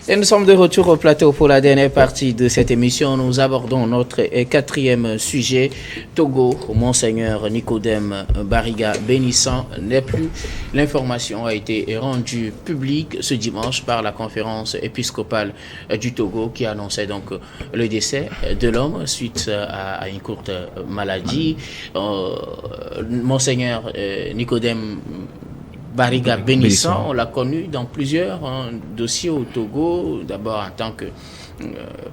Et nous sommes de retour au plateau pour la dernière partie de cette émission. Nous abordons notre quatrième sujet. Togo, Monseigneur Nicodème Bariga bénissant n'est plus. L'information a été rendue publique ce dimanche par la conférence épiscopale du Togo qui annonçait donc le décès de l'homme suite à une courte maladie. Monseigneur Nicodème Bariga bénissant, on l'a connu dans plusieurs dossiers au Togo, d'abord en tant que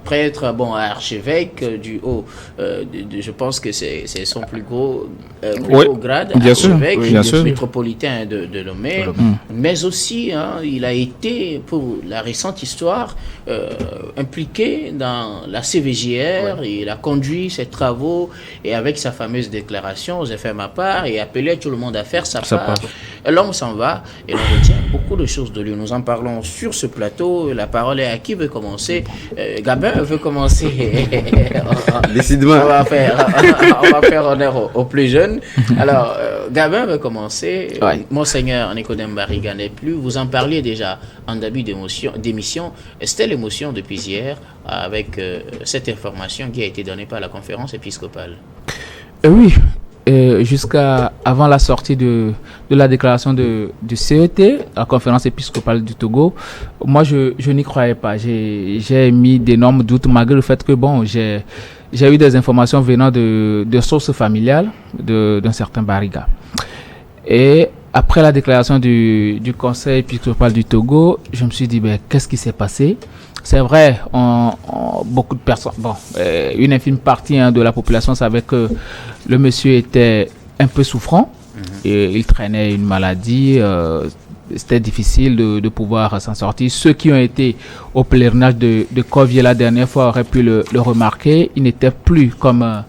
prêtre, archevêque du haut, je pense que c'est son plus gros grade, archevêque, métropolitain de Lomé, mais aussi il a été, pour la récente histoire, impliqué dans la CVJR, il a conduit ses travaux et avec sa fameuse déclaration, j'ai fait ma part et appelé tout le monde à faire sa part. L'homme s'en va et on retient beaucoup de choses de lui. Nous en parlons sur ce plateau. La parole est à qui veut commencer? Gabin veut commencer. Décidément. On va faire honneur aux plus jeunes. Alors, Gabin veut commencer. Ouais. Monseigneur Nicodème Bariga n'est plus. Vous en parliez déjà en début d'émission. C'était l'émotion depuis hier avec cette information qui a été donnée par la conférence épiscopale. Oui. Jusqu'à avant la sortie de la déclaration du CET, la conférence épiscopale du Togo, moi je n'y croyais pas. J'ai mis d'énormes doutes malgré le fait que j'ai eu des informations venant de sources familiales d'un certain Bariga. Et après la déclaration du conseil épiscopal du Togo, je me suis dit qu'est-ce qui s'est passé? C'est vrai, beaucoup de personnes, une infime partie de la population savait que le monsieur était un peu souffrant et il traînait une maladie. C'était difficile de pouvoir s'en sortir. Ceux qui ont été au pèlerinage de Corvier la dernière fois auraient pu le remarquer. Il n'était plus comme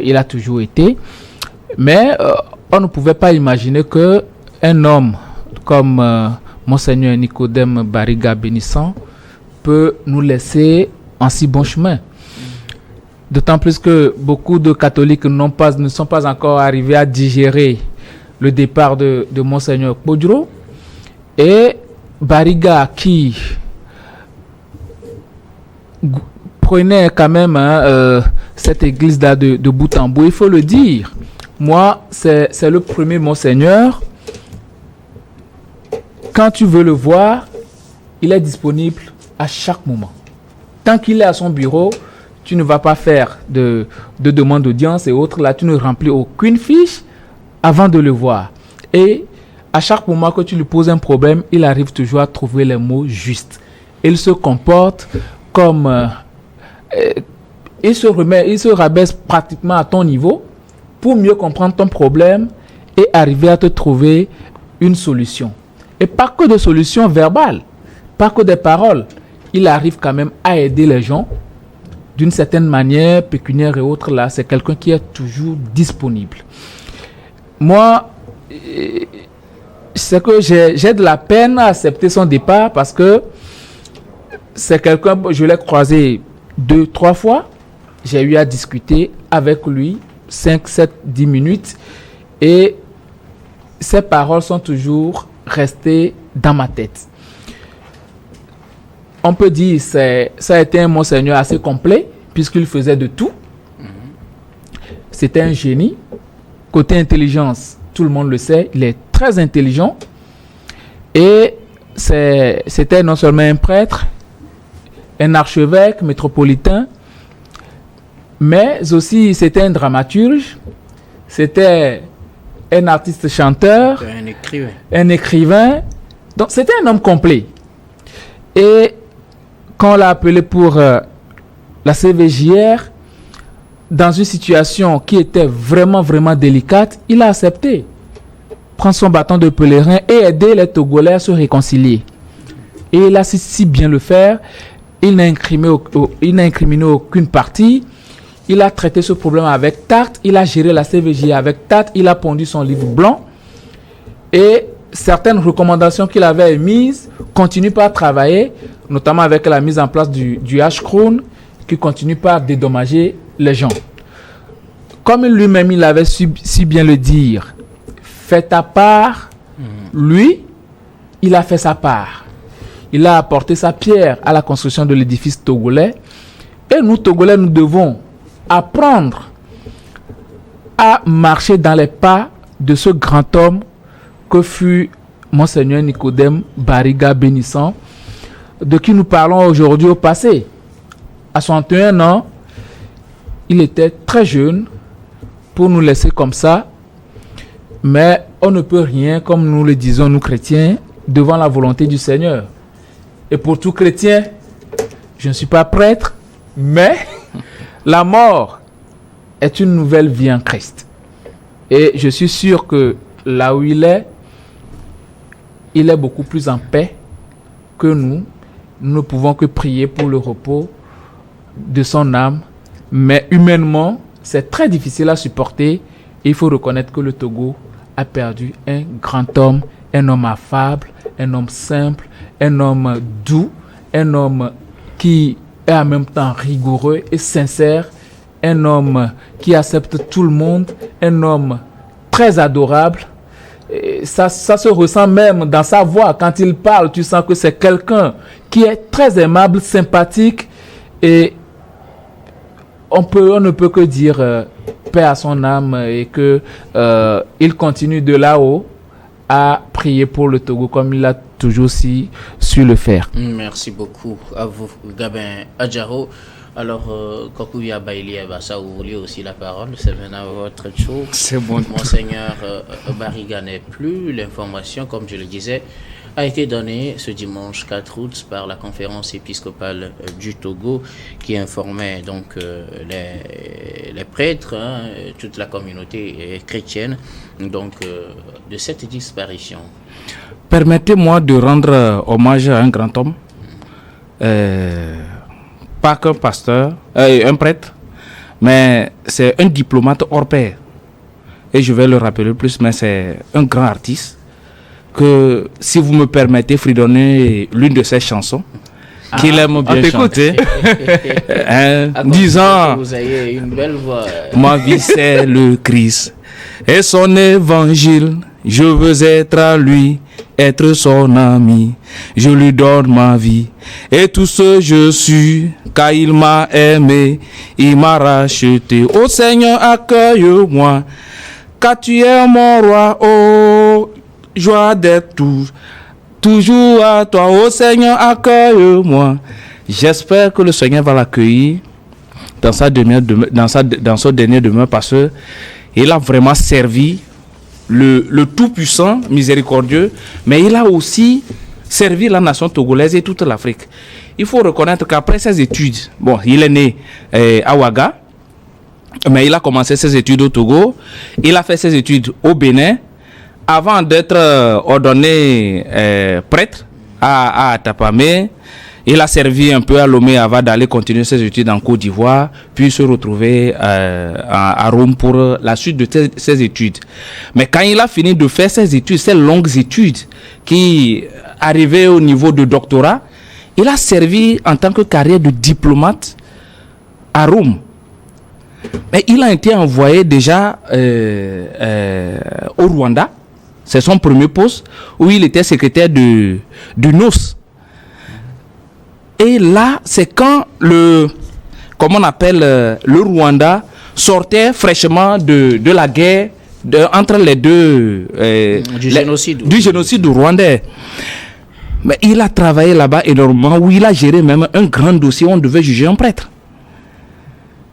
il a toujours été. Mais on ne pouvait pas imaginer qu'un homme comme Monseigneur Nicodème Bariga bénissant peut nous laisser en si bon chemin. D'autant plus que beaucoup de catholiques ne sont pas encore arrivés à digérer le départ de Monseigneur Podro. Et Bariga qui prenait quand même cette église-là de bout en bout, il faut le dire. Moi, c'est le premier Monseigneur. Quand tu veux le voir, il est disponible à chaque moment. Tant qu'il est à son bureau, tu ne vas pas faire de demande d'audience et autres. Là, tu ne remplis aucune fiche avant de le voir. Et à chaque moment que tu lui poses un problème, il arrive toujours à trouver les mots justes. Il se comporte comme... il se rabaisse pratiquement à ton niveau pour mieux comprendre ton problème et arriver à te trouver une solution. Et pas que de solutions verbales, pas que des paroles. Il arrive quand même à aider les gens d'une certaine manière, pécuniaire et autres. Là, c'est quelqu'un qui est toujours disponible. Moi, c'est que j'ai de la peine à accepter son départ parce que c'est quelqu'un, je l'ai croisé 2-3 fois. J'ai eu à discuter avec lui 5, 7, 10 minutes et ses paroles sont toujours restées dans ma tête. On peut dire que ça a été un monseigneur assez complet, puisqu'il faisait de tout. C'était un génie. Côté intelligence, tout le monde le sait, il est très intelligent. Et c'était non seulement un prêtre, un archevêque métropolitain, mais aussi c'était un dramaturge, c'était un artiste chanteur, un écrivain. Donc c'était un homme complet. Et quand on l'a appelé pour la CVJR, dans une situation qui était vraiment, vraiment délicate, il a accepté. Prendre son bâton de pèlerin et aider les Togolais à se réconcilier. Et il a si bien le faire. Il n'a incriminé aucune partie. Il a traité ce problème avec tact. Il a géré la CVJR avec tact. Il a pondu son livre blanc. Et certaines recommandations qu'il avait émises continuent pas à travailler, notamment avec la mise en place du H-Crown qui continue pas à dédommager les gens. Comme lui-même il avait si bien le dire, fais ta part, lui, il a fait sa part. il a apporté sa pierre à la construction de l'édifice togolais. Et nous, Togolais, nous devons apprendre à marcher dans les pas de ce grand homme que fut Monseigneur Nicodème Bariga Bénissant, de qui nous parlons aujourd'hui au passé. À 61 ans, il était très jeune pour nous laisser comme ça, mais on ne peut rien, comme nous le disons nous chrétiens, devant la volonté du Seigneur. Et pour tout chrétien, je ne suis pas prêtre, mais la mort est une nouvelle vie en Christ. Et je suis sûr que là où il est beaucoup plus en paix que nous. Nous ne pouvons que prier pour le repos de son âme. Mais humainement, c'est très difficile à supporter. Et il faut reconnaître que le Togo a perdu un grand homme, un homme affable, un homme simple, un homme doux, un homme qui est en même temps rigoureux et sincère, un homme qui accepte tout le monde, un homme très adorable. Et ça se ressent même dans sa voix. Quand il parle, tu sens que c'est quelqu'un qui est très aimable, sympathique, et on ne peut que dire paix à son âme, et que il continue de là-haut à prier pour le Togo comme il a toujours su le faire. Merci beaucoup à vous, Gabin Adjaro. Alors, Kokuya Baili Abassa, vous voulez aussi la parole, c'est maintenant votre tour. C'est bon. Monseigneur Bariga n'est plus. L'information, comme je le disais, a été donnée ce dimanche 4 août par la conférence épiscopale du Togo qui informait donc les prêtres, toute la communauté chrétienne, donc de cette disparition. Permettez-moi de rendre hommage à un grand homme. Pas qu'un pasteur, un prêtre, mais c'est un diplomate hors pair. Et je vais le rappeler plus, mais c'est un grand artiste que, si vous me permettez, fredonner l'une de ses chansons qu'il aime bien chanter, disant vous avez une belle voix. Ma vie c'est le Christ et son évangile, je veux être à lui, être son ami, je lui donne ma vie et tout ce je suis, car il m'a aimé, il m'a racheté. Ô Seigneur, accueille-moi, car tu es mon roi, oh joie d'être toujours à toi. Ô Seigneur, accueille-moi. J'espère que le Seigneur va l'accueillir dans son dernier demeure, parce que il a vraiment servi le Tout-Puissant, miséricordieux, mais il a aussi servi la nation togolaise et toute l'Afrique. Il faut reconnaître qu'après ses études, bon, il est né à Ouaga, mais il a commencé ses études au Togo, il a fait ses études au Bénin, avant d'être ordonné prêtre à Atapamé. Il a servi un peu à Lomé avant d'aller continuer ses études en Côte d'Ivoire, puis se retrouver à Rome pour la suite de ses études. Mais quand il a fini de faire ses études, ces longues études qui arrivaient au niveau de doctorat, il a servi en tant que carrière de diplomate à Rome. Mais il a été envoyé déjà au Rwanda. C'est son premier poste, où il était secrétaire du NOS. Et là, c'est quand le Rwanda sortait fraîchement de la guerre entre les deux, du génocide rwandais. Mais il a travaillé là-bas énormément, où il a géré même un grand dossier où on devait juger un prêtre.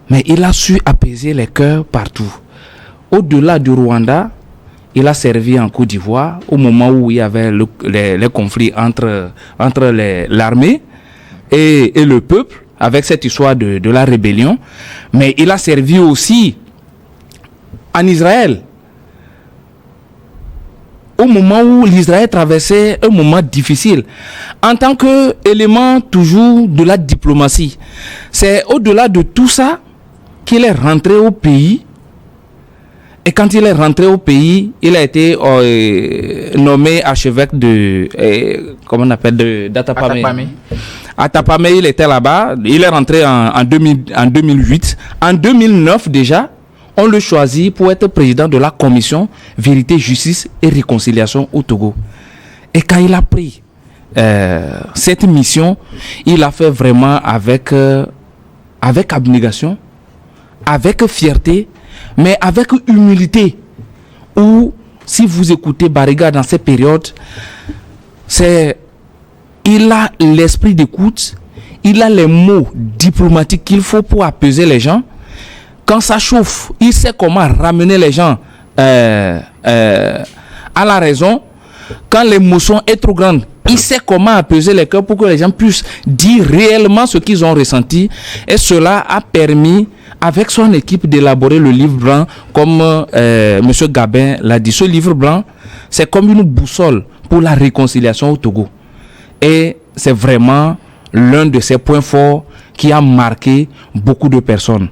Mais il a su apaiser les cœurs partout. Au-delà du Rwanda, il a servi en Côte d'Ivoire au moment où il y avait les conflits entre l'armée et le peuple, avec cette histoire de la rébellion. Mais il a servi aussi en Israël, au moment où l'Israël traversait un moment difficile, en tant qu'élément toujours de la diplomatie. C'est au-delà de tout ça qu'il est rentré au pays. Et quand il est rentré au pays, il a été nommé archevêque d'Atapamé. Atapamé, il était là-bas. Il est rentré en 2008. En 2009 déjà, on le choisit pour être président de la commission Vérité, Justice et Réconciliation au Togo. Et quand il a pris cette mission, il l'a fait vraiment avec abnégation, avec fierté, mais avec humilité. Ou si vous écoutez Bariga dans ces périodes, il a l'esprit d'écoute, il a les mots diplomatiques qu'il faut pour apaiser les gens. Quand ça chauffe, il sait comment ramener les gens à la raison. Quand l'émotion est trop grande, il sait comment apaiser les cœurs pour que les gens puissent dire réellement ce qu'ils ont ressenti. Et cela a permis, avec son équipe, d'élaborer le livre blanc, comme M. Gabin l'a dit. Ce livre blanc, c'est comme une boussole pour la réconciliation au Togo. Et c'est vraiment l'un de ces points forts qui a marqué beaucoup de personnes.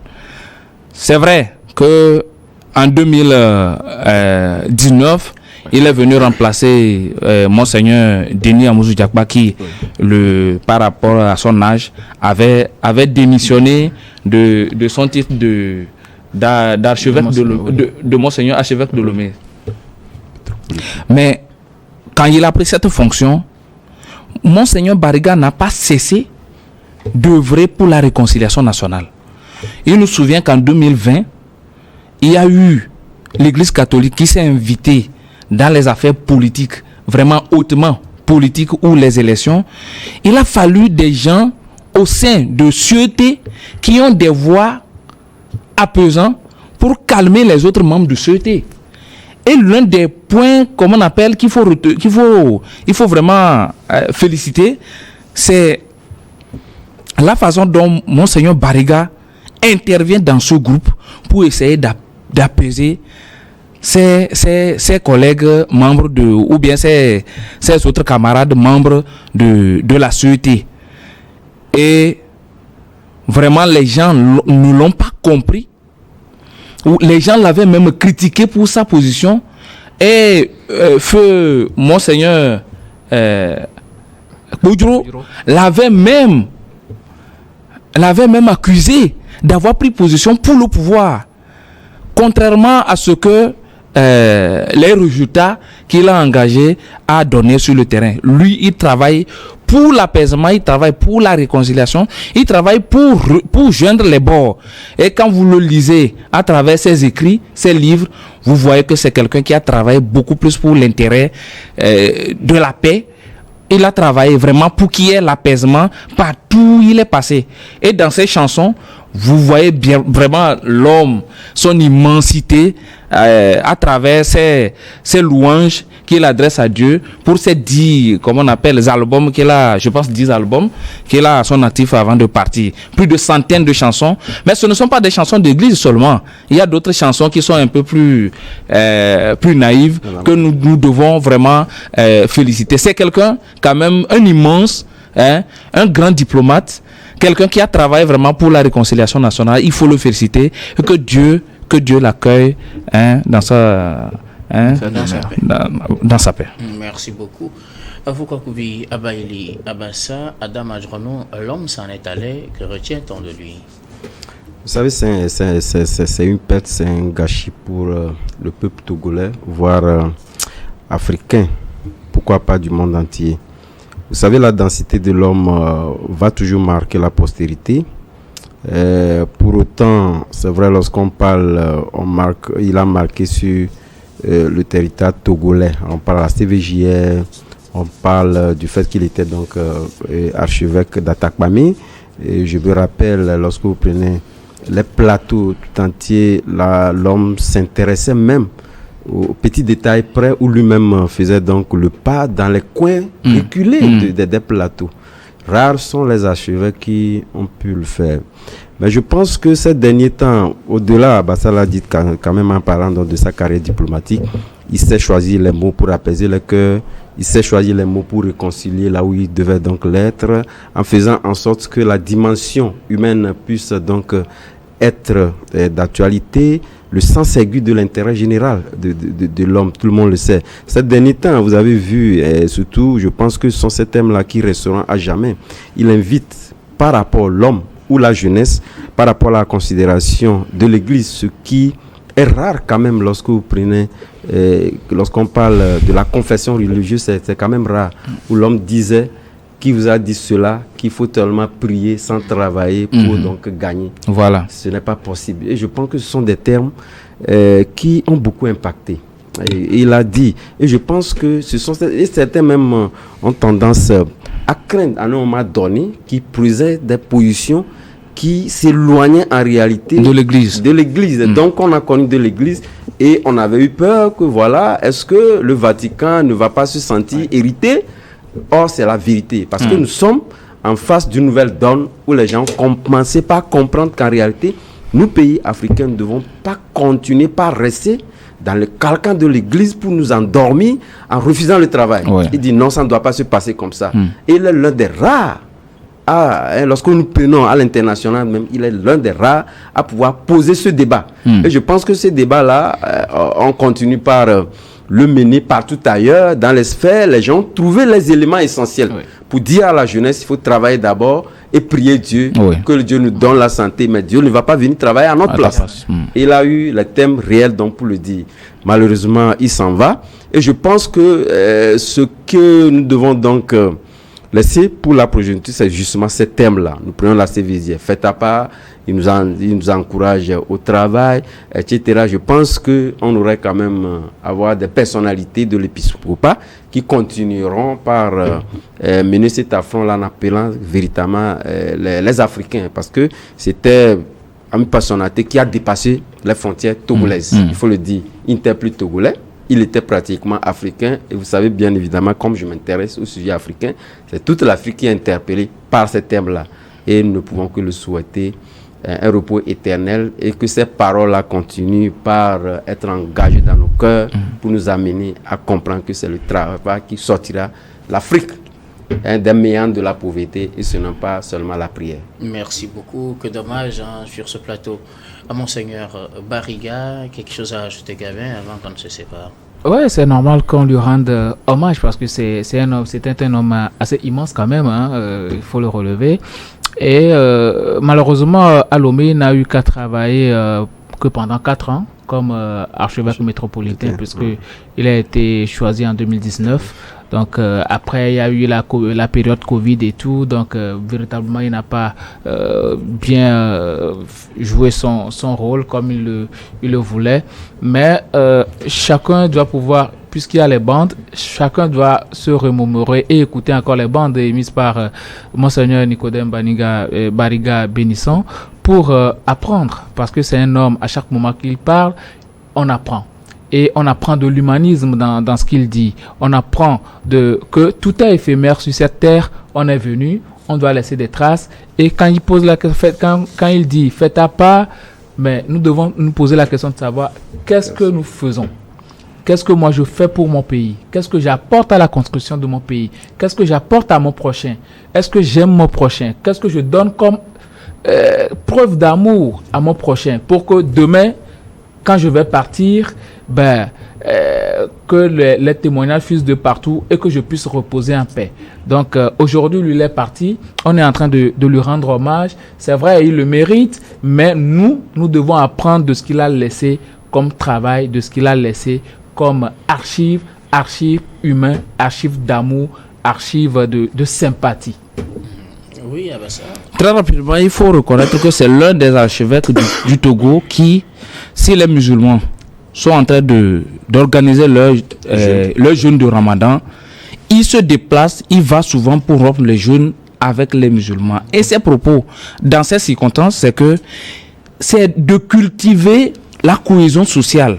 C'est vrai que en 2019, il est venu remplacer Monseigneur Denis Amouzou Diakba qui, par rapport à son âge, avait démissionné de son titre d'archevêque de Monseigneur archevêque de Lomé. Mais quand il a pris cette fonction, Monseigneur Bariga n'a pas cessé d'œuvrer pour la réconciliation nationale. Il nous souvient qu'en 2020, il y a eu l'Église catholique qui s'est invitée dans les affaires politiques, vraiment hautement politiques, ou les élections. Il a fallu des gens au sein de CET qui ont des voix apaisantes pour calmer les autres membres de CET. Et l'un des points, comme on appelle, qu'il faut vraiment féliciter, c'est la façon dont Monseigneur Bariga intervient dans ce groupe pour essayer d'apaiser ses collègues membres ou bien ses autres camarades membres de la CET. Et vraiment, les gens ne l'ont pas compris. Les gens l'avaient même critiqué pour sa position. Et feu Monseigneur Boudro l'avait même accusé d'avoir pris position pour le pouvoir, contrairement à ce que les résultats qu'il a engagés à donner sur le terrain. Lui, il travaille pour l'apaisement, il travaille pour la réconciliation, il travaille pour joindre les bords. Et quand vous le lisez à travers ses écrits, ses livres, vous voyez que c'est quelqu'un qui a travaillé beaucoup plus pour l'intérêt de la paix. Il a travaillé vraiment pour qu'il y ait l'apaisement partout où il est passé. Et dans ses chansons, vous voyez bien vraiment l'homme, son immensité à travers ses louanges qu'il adresse à Dieu pour ces 10, comment on appelle, les albums qu'il a, je pense 10 albums qu'il a à son actif avant de partir. Plus de centaines de chansons. Mais ce ne sont pas des chansons d'église seulement. Il y a d'autres chansons qui sont un peu plus naïves que nous devons vraiment féliciter. C'est quelqu'un, quand même, un immense, un grand diplomate, quelqu'un qui a travaillé vraiment pour la réconciliation nationale. Il faut le féliciter et que Dieu l'accueille dans sa paix. Merci beaucoup. Avukakoubi Abaili Abassa, Adam Adrono, l'homme s'en est allé. Que retient-on de lui? Vous savez, c'est une perte, c'est un gâchis pour le peuple togolais, voire africain, pourquoi pas du monde entier. Vous savez, la densité de l'homme va toujours marquer la postérité. Pour autant, c'est vrai, lorsqu'on parle, il a marqué sur le territoire togolais. On parle à CVJR, on parle du fait qu'il était donc archevêque d'Atakpami. Et je me rappelle, lorsque vous prenez les plateaux tout entiers, l'homme s'intéressait même aux petits détails près où lui-même faisait donc le pas dans les coins reculés des plateaux. Rares sont les archevêques qui ont pu le faire. Mais je pense que ces derniers temps, au-delà, ça l'a dit quand même en parlant de sa carrière diplomatique, il sait choisir les mots pour apaiser le cœur, il sait choisir les mots pour réconcilier là où il devait donc l'être, en faisant en sorte que la dimension humaine puisse donc être d'actualité, le sens aigu de l'intérêt général de l'homme, tout le monde le sait. Ces derniers temps, vous avez vu, et surtout, je pense que ce sont ces thèmes-là qui resteront à jamais. Il invite par rapport à l'homme ou la jeunesse, par rapport à la considération de l'Église, ce qui est rare quand même lorsque vous prenez, lorsqu'on parle de la confession religieuse, c'est quand même rare, où l'homme disait, qui vous a dit cela, qu'il faut tellement prier sans travailler pour donc gagner. Voilà. Ce n'est pas possible. Et je pense que ce sont des termes qui ont beaucoup impacté. Et il a dit, et je pense que ce sont, et certains même ont tendance à craindre, à un moment donné, qui presaient des positions qui s'éloignaient en réalité de l'église. Donc on a connu de l'église et on avait eu peur que voilà, est-ce que le Vatican ne va pas se sentir hérité? Or c'est la vérité, parce que nous sommes en face d'une nouvelle donne où les gens commençaient par comprendre qu'en réalité, nous pays africains ne devons pas continuer, pas rester dans le carcan de l'église pour nous endormir en refusant le travail. Ouais. Il dit non, ça ne doit pas se passer comme ça. Et il est l'un des rares, lorsque nous prenons à l'international même, il est l'un des rares à pouvoir poser ce débat. Et je pense que ce débat-là, on continue par le mener partout ailleurs, dans les sphères, les gens trouver les éléments essentiels pour dire à la jeunesse, il faut travailler d'abord et prier Dieu, que Dieu nous donne la santé, mais Dieu ne va pas venir travailler à notre place. Il a eu les thèmes réels, donc pour le dire. Malheureusement, il s'en va. Et je pense que ce que nous devons donc laisser pour la progéniture, c'est justement ce thème-là. Nous prenons la Cévisière, faites à part, il nous encourage au travail, etc. Je pense qu'on aurait quand même avoir des personnalités de l'épiscopat qui continueront par mener cet affront-là en appelant véritablement les Africains, parce que c'était une personnalité qui a dépassé les frontières togolaises. Il faut le dire, il n'était plus togolais. Il était pratiquement africain, et vous savez bien évidemment, comme je m'intéresse au sujet africain, c'est toute l'Afrique qui est interpellée par ces thèmes-là. Et nous ne pouvons que le souhaiter un repos éternel, et que ces paroles-là continuent par être engagées dans nos cœurs pour nous amener à comprendre que c'est le travail qui sortira l'Afrique des méandres de la pauvreté, et ce n'est pas seulement la prière. Merci beaucoup. Que dommage sur ce plateau. À Monseigneur Bariga, quelque chose à ajouter, Gavin, avant qu'on ne se sépare? Ouais, c'est normal qu'on lui rende hommage, parce que c'était un homme assez immense quand même, il faut le relever. Et malheureusement, Alomé n'a eu qu'à travailler que pendant 4 ans comme archevêque métropolitain, puisqu'il a été choisi en 2019. Donc après il y a eu la période Covid et tout, donc véritablement il n'a pas bien joué son rôle comme il le voulait, mais chacun doit pouvoir, puisqu'il y a les bandes, chacun doit se remémorer et écouter encore les bandes émises par Monseigneur Nicodème Bariga Bénisson pour apprendre, parce que c'est un homme, à chaque moment qu'il parle, on apprend. Et on apprend de l'humanisme dans ce qu'il dit. On apprend que tout est éphémère sur cette terre. On est venu, on doit laisser des traces. Et quand il pose quand il dit faites à part, mais nous devons nous poser la question de savoir qu'est-ce que nous faisons. Qu'est-ce que moi je fais pour mon pays? Qu'est-ce que j'apporte à la construction de mon pays? Qu'est-ce que j'apporte à mon prochain? Est-ce que j'aime mon prochain? Qu'est-ce que je donne comme preuve d'amour à mon prochain pour que demain, quand je vais partir, que les témoignages fussent de partout et que je puisse reposer en paix. Donc aujourd'hui, lui, il est parti. On est en train de lui rendre hommage. C'est vrai, il le mérite, mais nous devons apprendre de ce qu'il a laissé comme travail, de ce qu'il a laissé comme archives humains, archives d'amour, archives de sympathie. Oui, ça. Très rapidement, il faut reconnaître que c'est l'un des archevêques du Togo qui, si les musulmans sont en train d'organiser leur jeûne de Ramadan, il se déplace, il va souvent pour rompre les jeûnes avec les musulmans. Et ses propos, dans ces circonstances, c'est de cultiver la cohésion sociale.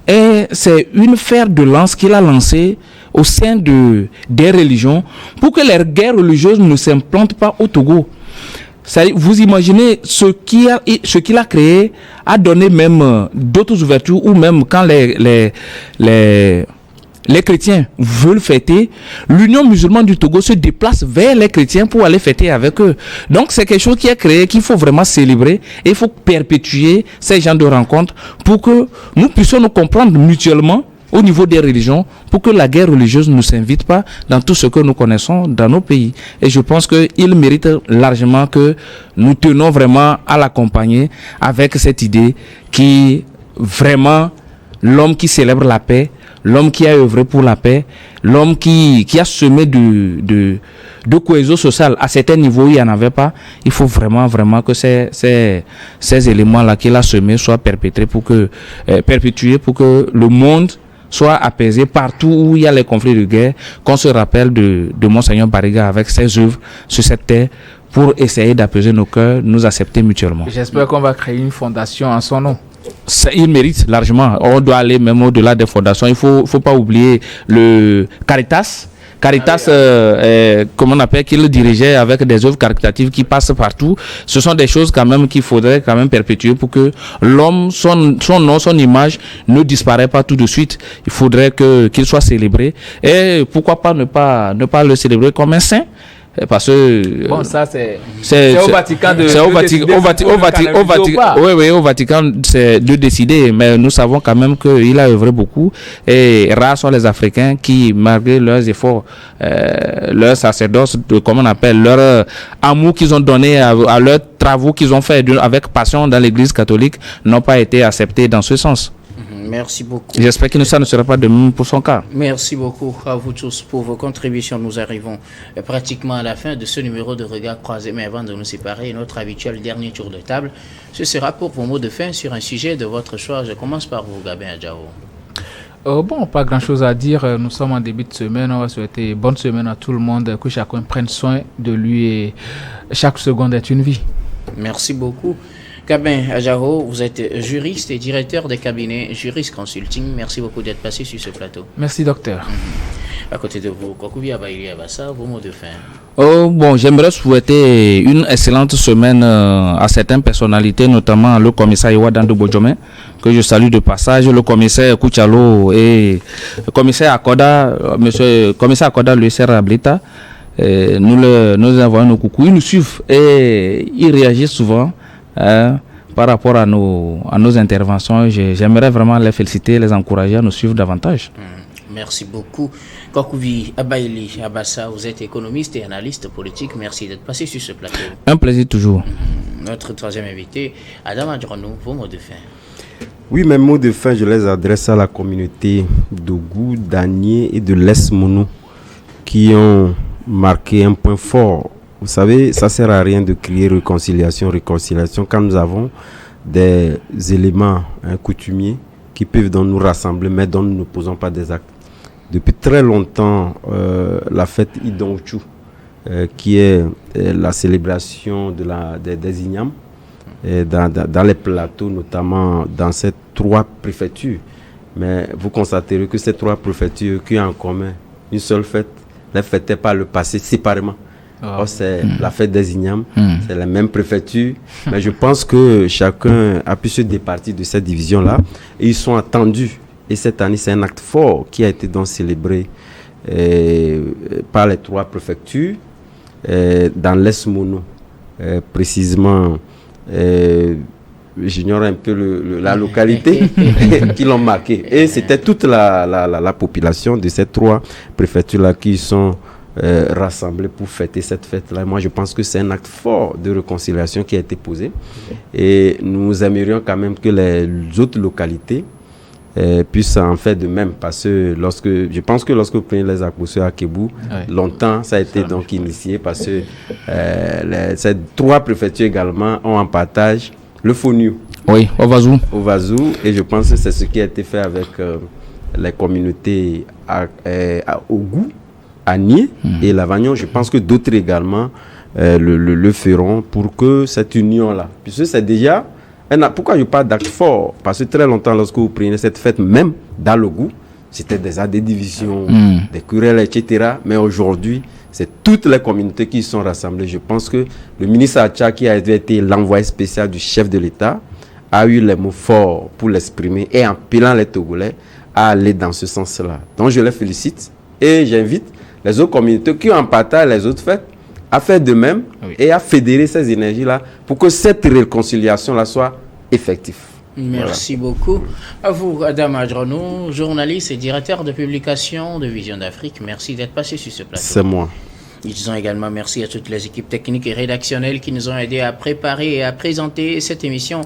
Et c'est une fer de lance qu'il a lancée au sein des religions pour que les guerres religieuses ne s'implantent pas au Togo. Vous imaginez ce qu'il a créé a donné même d'autres ouvertures, ou même quand les chrétiens veulent fêter, l'Union musulmane du Togo se déplace vers les chrétiens pour aller fêter avec eux. Donc c'est quelque chose qui est créé, qu'il faut vraiment célébrer, et il faut perpétuer ces genres de rencontres pour que nous puissions nous comprendre mutuellement au niveau des religions, pour que la guerre religieuse ne s'invite pas dans tout ce que nous connaissons dans nos pays. Et je pense qu'il mérite largement que nous tenons vraiment à l'accompagner avec cette idée qui vraiment l'homme qui célèbre la paix, l'homme qui a œuvré pour la paix, l'homme qui a semé de cohésion sociale. À certains niveaux, il n'y en avait pas. Il faut vraiment que ces éléments-là qu'il a semés soient perpétués pour que le monde soit apaisé partout où il y a les conflits de guerre, qu'on se rappelle de Monseigneur Bariga avec ses œuvres sur cette terre pour essayer d'apaiser nos cœurs, nous accepter mutuellement. J'espère qu'on va créer une fondation en son nom. Il mérite largement. On doit aller même au-delà des fondations. Il faut pas oublier le Caritas. Comment on appelle, qu'il dirigeait avec des œuvres caritatives qui passent partout. Ce sont des choses quand même qu'il faudrait quand même perpétuer pour que l'homme, son nom, son image ne disparaît pas tout de suite. Il faudrait qu'il soit célébré. Et pourquoi pas ne pas le célébrer comme un saint? Parce que bon, ça c'est au Vatican de au Vatican c'est de décider, mais nous savons quand même qu'il a œuvré beaucoup et rares sont les Africains qui, malgré leurs efforts, leur sacerdoce, comment on appelle, leur amour qu'ils ont donné à leurs travaux qu'ils ont fait avec passion dans l'Église catholique, n'ont pas été acceptés dans ce sens. Merci beaucoup. J'espère que ça ne sera pas de même pour son cas. Merci beaucoup à vous tous pour vos contributions. Nous arrivons pratiquement à la fin de ce numéro de Regard Croisé. Mais avant de nous séparer, notre habituel dernier tour de table, ce sera pour vos mots de fin sur un sujet de votre choix. Je commence par vous, Gabin Adjao. Bon, pas grand-chose à dire. Nous sommes en début de semaine. On va souhaiter bonne semaine à tout le monde. Que chacun prenne soin de lui et chaque seconde est une vie. Merci beaucoup. Gabin Adjao, vous êtes juriste et directeur des cabinets Jurist Consulting. Merci beaucoup d'être passé sur ce plateau. Merci, docteur. À côté de vous, Kokubi Abaïli Abassa, vos mots de fin. Bon, j'aimerais souhaiter une excellente semaine à certaines personnalités, notamment le commissaire Iwadando Bojome, que je salue de passage, le commissaire Kouchalo et le commissaire Akoda, monsieur commissaire Akoda, le Serra Ablita. Nous envoyons nos coucous. Ils nous suivent et ils réagissent souvent. Par rapport à nos interventions, j'aimerais vraiment les féliciter, les encourager à nous suivre davantage. Merci beaucoup. Kokubi Abaïli Abassa, vous êtes économiste et analyste politique. Merci d'être passé sur ce plateau. Un plaisir toujours. Notre troisième invité, Adam Adjorno, vos mots de fin. Oui, mes mots de fin, je les adresse à la communauté d'Ogou, d'Anié et de l'Est-Mono qui ont marqué un point fort. Vous savez, ça ne sert à rien de crier réconciliation quand nous avons des éléments coutumiers qui peuvent donc nous rassembler, mais dont nous ne posons pas des actes. Depuis très longtemps, la fête Idonchu, qui est la célébration des Ignames, dans les plateaux, notamment dans ces 3 préfectures. Mais vous constaterez que ces 3 préfectures qui ont en commun une seule fête, ne fêtaient pas le passé séparément. C'est la fête des Ignames, c'est la même préfecture, mais je pense que chacun a pu se départir de cette division-là et ils sont attendus. Et cette année, c'est un acte fort qui a été donc célébré par les 3 préfectures dans l'Est-Mono. Précisément, j'ignore un peu la localité qui l'ont marqué. Et c'était toute la population de ces 3 préfectures-là qui sont rassemblés pour fêter cette fête-là. Moi, je pense que c'est un acte fort de réconciliation qui a été posé. Et nous aimerions quand même que les autres localités puissent en faire de même. Parce que je pense que lorsque vous prenez les accoucheurs à Kébou, longtemps, ça a été donc initié parce que ces 3 préfectures également ont en partage le Foniou. Oui, au Vazou. Et je pense que c'est ce qui a été fait avec les communautés à Ogou, Agné et Lavagnon. Je pense que d'autres également le feront pour que cette union-là, puisque c'est déjà, pourquoi je parle d'acte fort? Parce que très longtemps, lorsque vous prenez cette fête, même dans l'Ogou, c'était déjà des divisions, des querelles, etc. Mais aujourd'hui, c'est toutes les communautés qui sont rassemblées. Je pense que le ministre Acha, qui a été l'envoyé spécial du chef de l'État, a eu les mots forts pour l'exprimer et en appelant les Togolais à aller dans ce sens-là. Donc je les félicite et j'invite les autres communautés qui ont en partage les autres fêtes à faire de même et à fédérer ces énergies-là pour que cette réconciliation-là soit effective. Merci beaucoup. À vous, Adam Adjorno, journaliste et directeur de publication de Vision d'Afrique. Merci d'être passé sur ce plateau. C'est moi. Disons également merci à toutes les équipes techniques et rédactionnelles qui nous ont aidés à préparer et à présenter cette émission.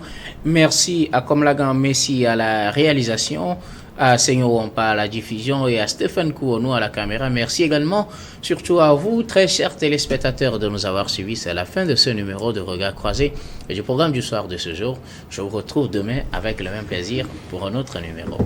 Merci à Komlagan Messi à la réalisation, à Seigneur Wampa à la diffusion et à Stéphane Kouonou à la caméra. Merci également, surtout à vous, très chers téléspectateurs, de nous avoir suivis. C'est la fin de ce numéro de Regard Croisé et du programme du soir de ce jour. Je vous retrouve demain avec le même plaisir pour un autre numéro.